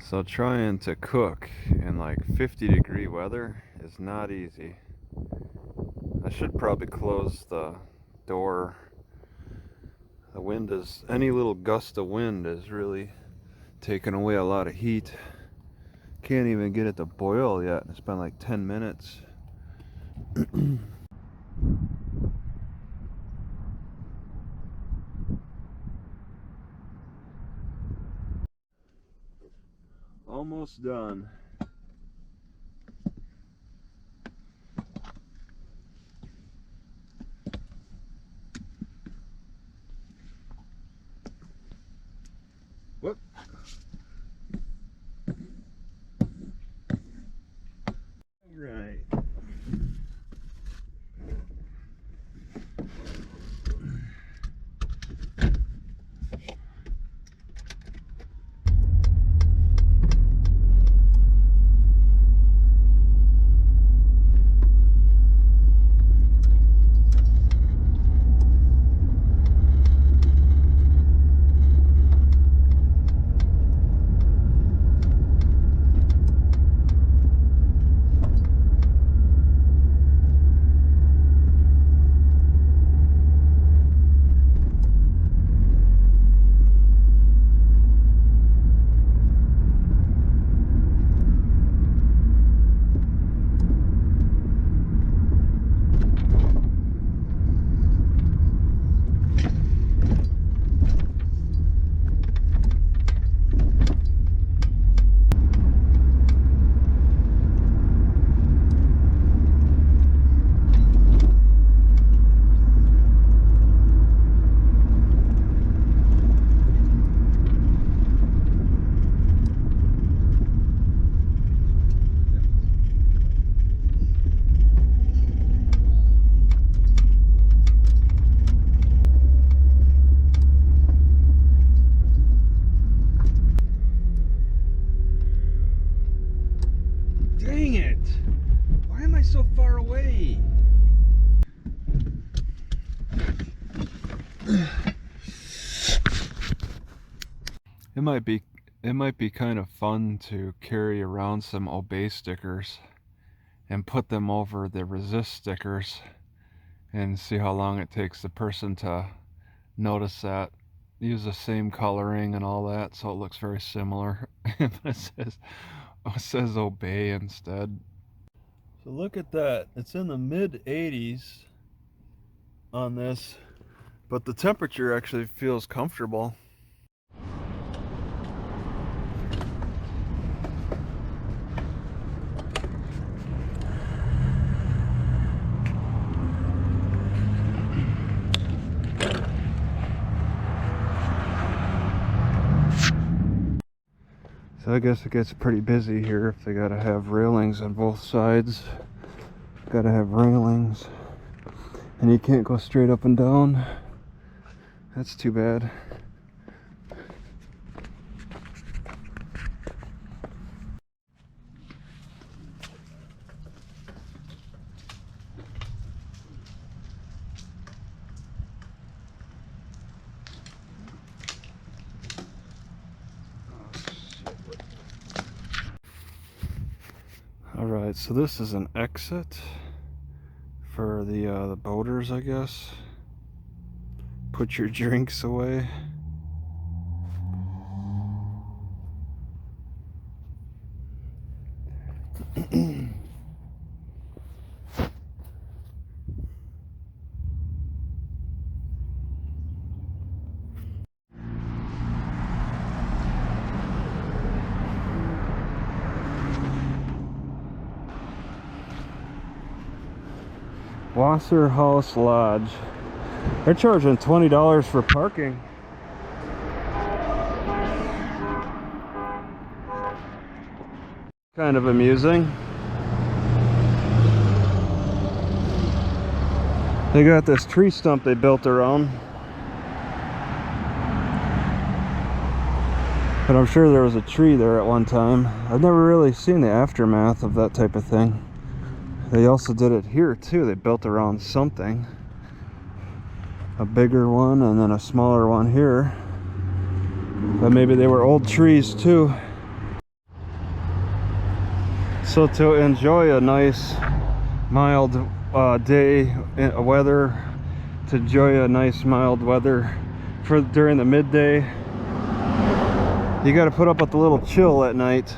So trying to cook in like 50-degree weather is not easy. I should probably close the door. Any little gust of wind is really taking away a lot of heat. Can't even get it to boil yet. It's been like 10 minutes. Almost done. Whoop. Right. Dang it! Why am I so far away? It might be kind of fun to carry around some obey stickers and put them over the resist stickers and see how long it takes the person to notice that. Use the same coloring and all that so it looks very similar. But it says obey instead. So look at that. It's in the mid 80s on this, but the temperature actually feels comfortable. So I guess it gets pretty busy here if they gotta have railings on both sides. Gotta have railings. And you can't go straight up and down. That's too bad. Alright, so this is an exit for the boaters, I guess. Put your drinks away. Wasser House Lodge. They're charging $20 for parking. Kind of amusing. They got this tree stump they built around. But I'm sure there was a tree there at one time. I've never really seen the aftermath of that type of thing. They also did it here too. They built around something. A bigger one and then a smaller one here. But maybe they were old trees too. So to enjoy a nice mild day weather, to enjoy a nice mild weather for during the midday, you got to put up with a little chill at night.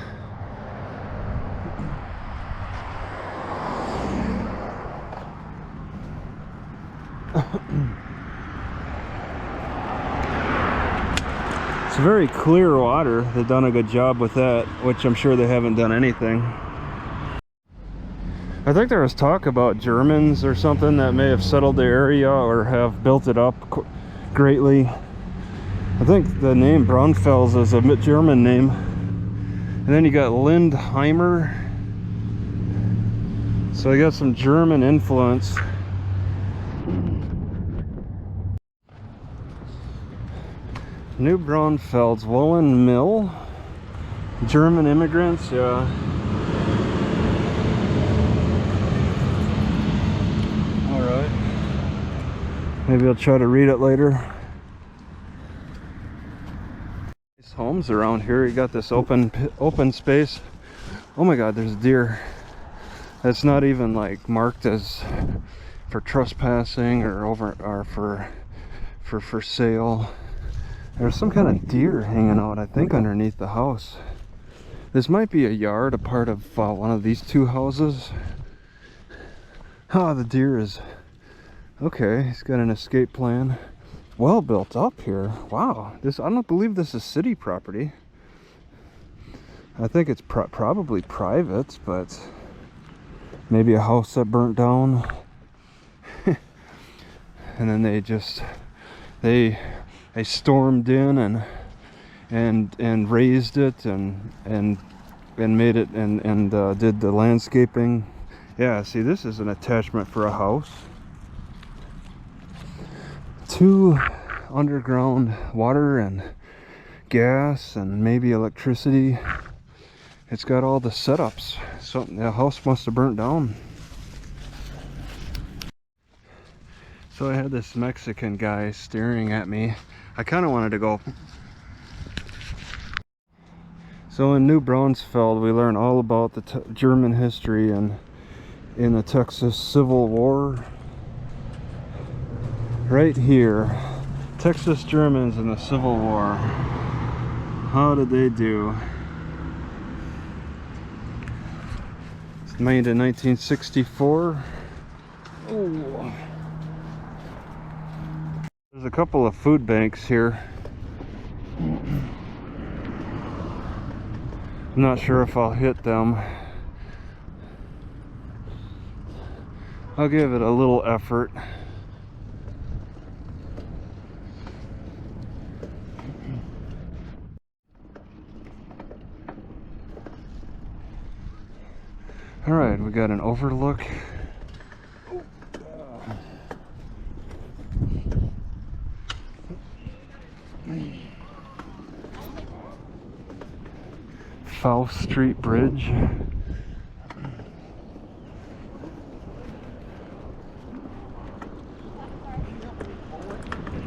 It's very clear water. They've done a good job with that, which I'm sure they haven't done anything. I think there was talk about Germans or something that may have settled the area or have built it up greatly. I think the name Braunsfel is a German name. And then you got Lindheimer. So you got some German influence. New Braunfeld's woolen mill. German immigrants, yeah. Alright. Maybe I'll try to read it later. Nice homes around here. You got this open space. Oh my god, there's a deer. That's not even like marked as for trespassing or for sale. There's some kind of deer hanging out, I think, underneath the house. This might be a yard, a part of one of these two houses. Ah, the deer is... Okay, he's got an escape plan. Well built up here. Wow, I don't believe this is city property. I think it's probably private, but maybe a house that burnt down. And then they stormed in and raised it and made it and did the landscaping. Yeah, see, this is an attachment for a house. 2 underground water and gas and maybe electricity. It's got all the setups. So the house must have burnt down. So I had this Mexican guy staring at me. I kind of wanted to go. So in New Braunsfel, we learn all about the German history and in the Texas Civil War. Right here, Texas Germans in the Civil War. How did they do? It's made in 1964. Oh. There's a couple of food banks here. I'm not sure if I'll hit them. I'll give it a little effort. All right, we got an overlook. Faust Street Bridge.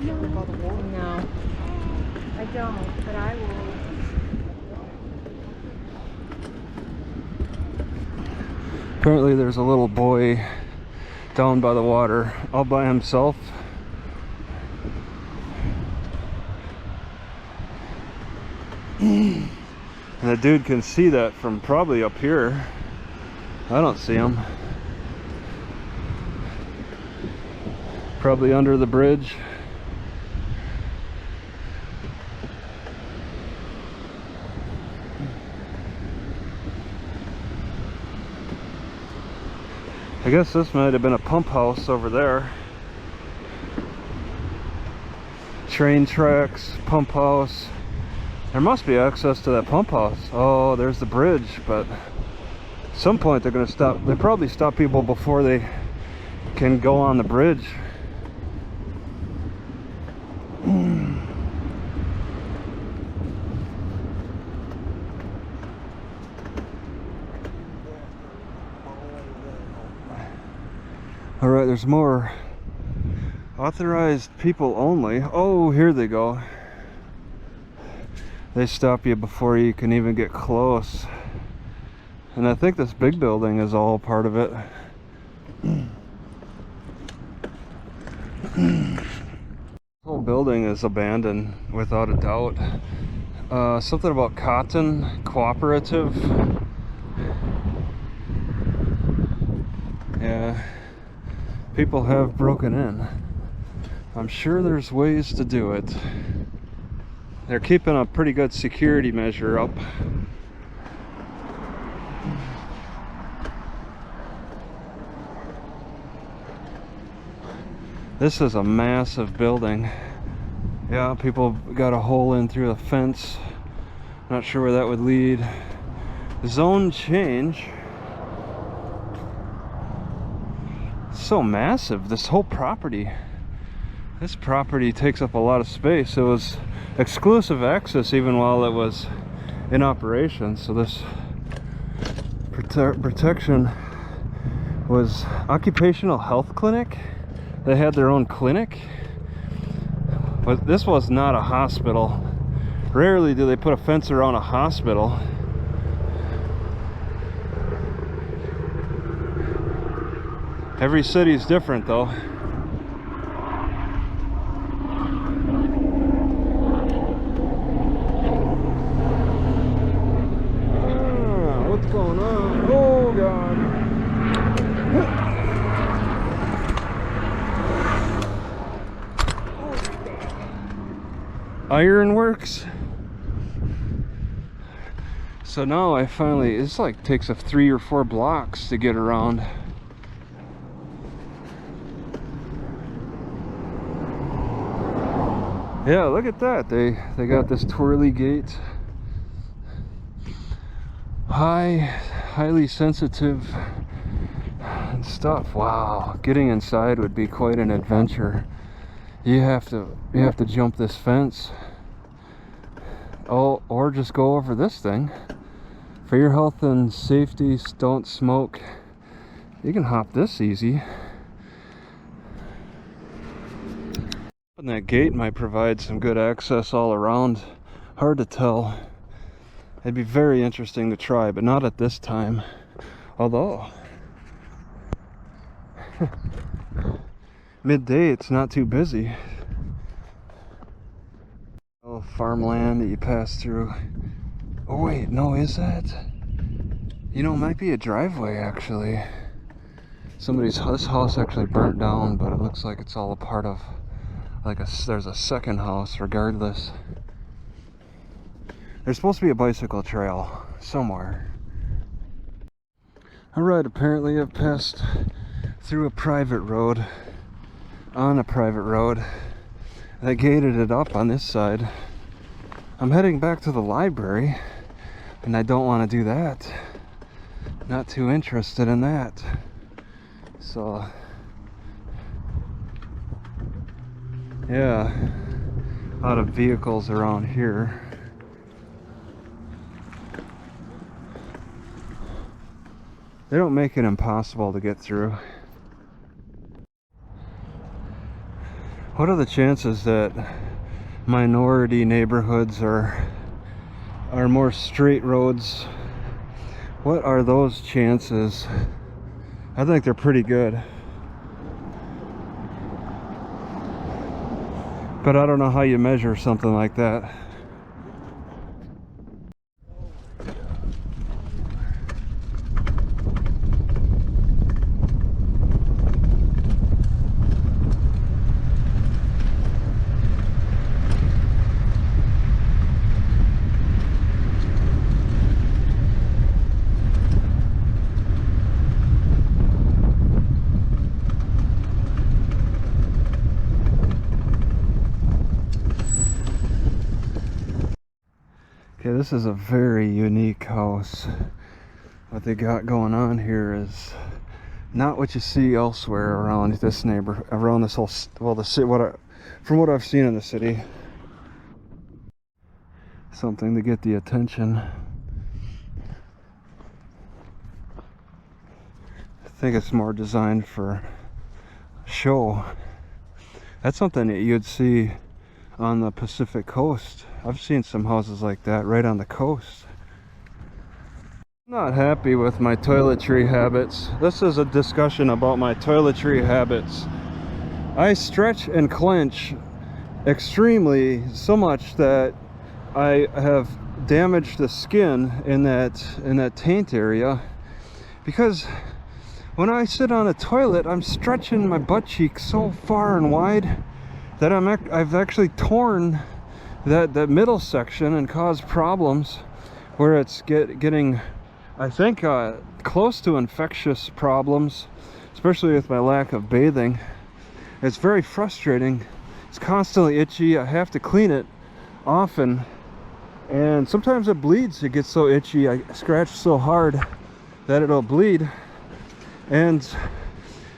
No, I don't, but I will. Apparently there's a little boy down by the water all by himself. And the dude can see that from probably up here. I don't see him. Probably under the bridge. I guess this might have been a pump house over there. Train tracks, pump house. There must be access to that pump house. Oh, there's the bridge, but at some point they're going to stop. They probably stop people before they can go on the bridge. All right, there's more. Authorized people only. Oh, here they go. They stop you before you can even get close. And I think this big building is all part of it. The whole building is abandoned without a doubt. Something about cotton cooperative. Yeah, people have broken in. I'm sure there's ways to do it. They're keeping a pretty good security measure up. This is a massive building. Yeah, people got a hole in through the fence. Not sure where that would lead. Zone change. So massive, this whole property. This property takes up a lot of space. It was exclusive access even while it was in operation. So this protection was occupational health clinic. They had their own clinic. But this was not a hospital. Rarely do they put a fence around a hospital. Every city's different though. What's going on? Oh God. Ironworks. So now I finally, it's like takes us 3 or 4 blocks to get around. Yeah, look at that. They got this twirly gate. Highly sensitive and stuff. Wow, getting inside would be quite an adventure. You have to jump this fence. Oh, or just go over this thing. For your health and safety, don't smoke. You can hop this easy. And that gate might provide some good access all around. Hard to tell. It'd be very interesting to try, but not at this time. Although midday, it's not too busy. Oh, farmland that you pass through. Oh wait, no, is that? You know, it might be a driveway actually. This house actually burnt down, but it looks like it's all a part of there's a second house regardless. There's supposed to be a bicycle trail somewhere. Alright, apparently I've passed through a private road, on a private road. They gated it up on this side. I'm heading back to the library, and I don't want to do that. Not too interested in that. So, yeah, a lot of vehicles around here. They don't make it impossible to get through. What are the chances that minority neighborhoods are more straight roads? What are those chances? I think they're pretty good. But I don't know how you measure something like that. Okay, this is a very unique house. What they got going on here is not what you see elsewhere around this around this whole, well, the city. From what I've seen in the city, something to get the attention. I think it's more designed for show. That's something that you'd see on the Pacific coast. I've seen some houses like that right on the coast. Not happy with my toiletry habits. This is a discussion about my toiletry habits. I stretch and clench extremely, so much that I have damaged the skin in that taint area, because when I sit on a toilet, I'm stretching my butt cheek so far and wide that I've actually torn that middle section and caused problems where it's getting, I think, close to infectious problems, especially with my lack of bathing. It's very frustrating. It's constantly itchy. I have to clean it often, and sometimes it bleeds. It gets so itchy. I scratch so hard that it'll bleed, and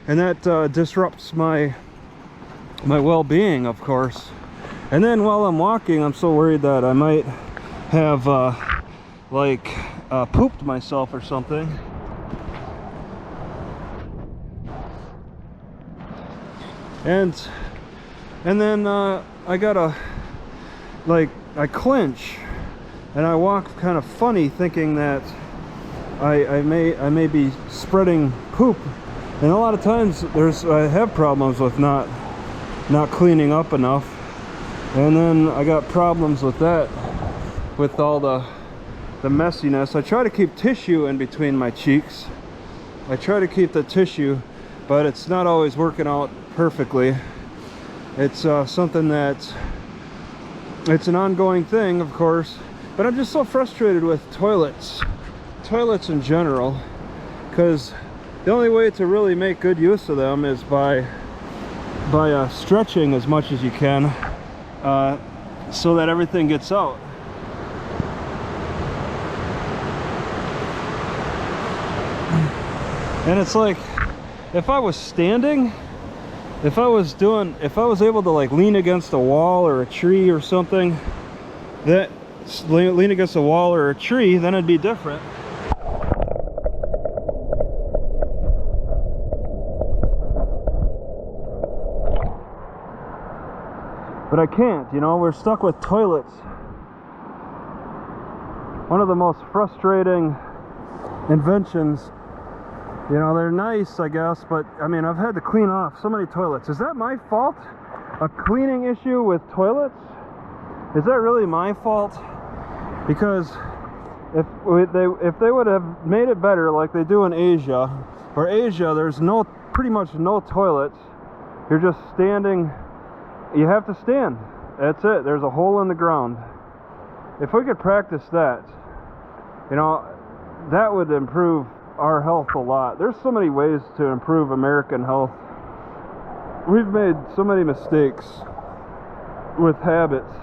that disrupts my well-being, of course. And then while I'm walking, I'm so worried that I might have pooped myself or something. And then I gotta, I clench and I walk kind of funny, thinking that I may be spreading poop. And a lot of times I have problems with not cleaning up enough, and then I got problems with that, with all the messiness. I try to keep tissue in between my cheeks. I try to keep the tissue, but it's not always working out perfectly. It's something that, it's an ongoing thing, of course, but I'm just so frustrated with toilets in general, because the only way to really make good use of them is by stretching as much as you can, so that everything gets out. And it's like, if I was standing, if I was able to lean against a wall or a tree or something, lean against a wall or a tree, then it'd be different. But I can't, we're stuck with toilets. One of the most frustrating inventions. They're nice, I guess, but I mean, I've had to clean off so many toilets. Is that my fault? A cleaning issue with toilets? Is that really my fault? Because if they would have made it better like they do in Asia, where Asia, there's pretty much no toilets. You're just standing. You have to stand. That's it. There's a hole in the ground. If we could practice that, that would improve our health a lot. There's so many ways to improve American health. We've made so many mistakes with habits.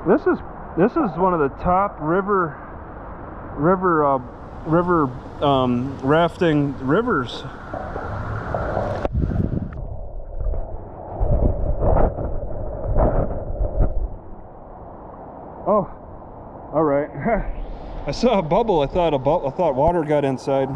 This is one of the top river rafting rivers. Oh, all right. I saw a bubble. I thought water got inside.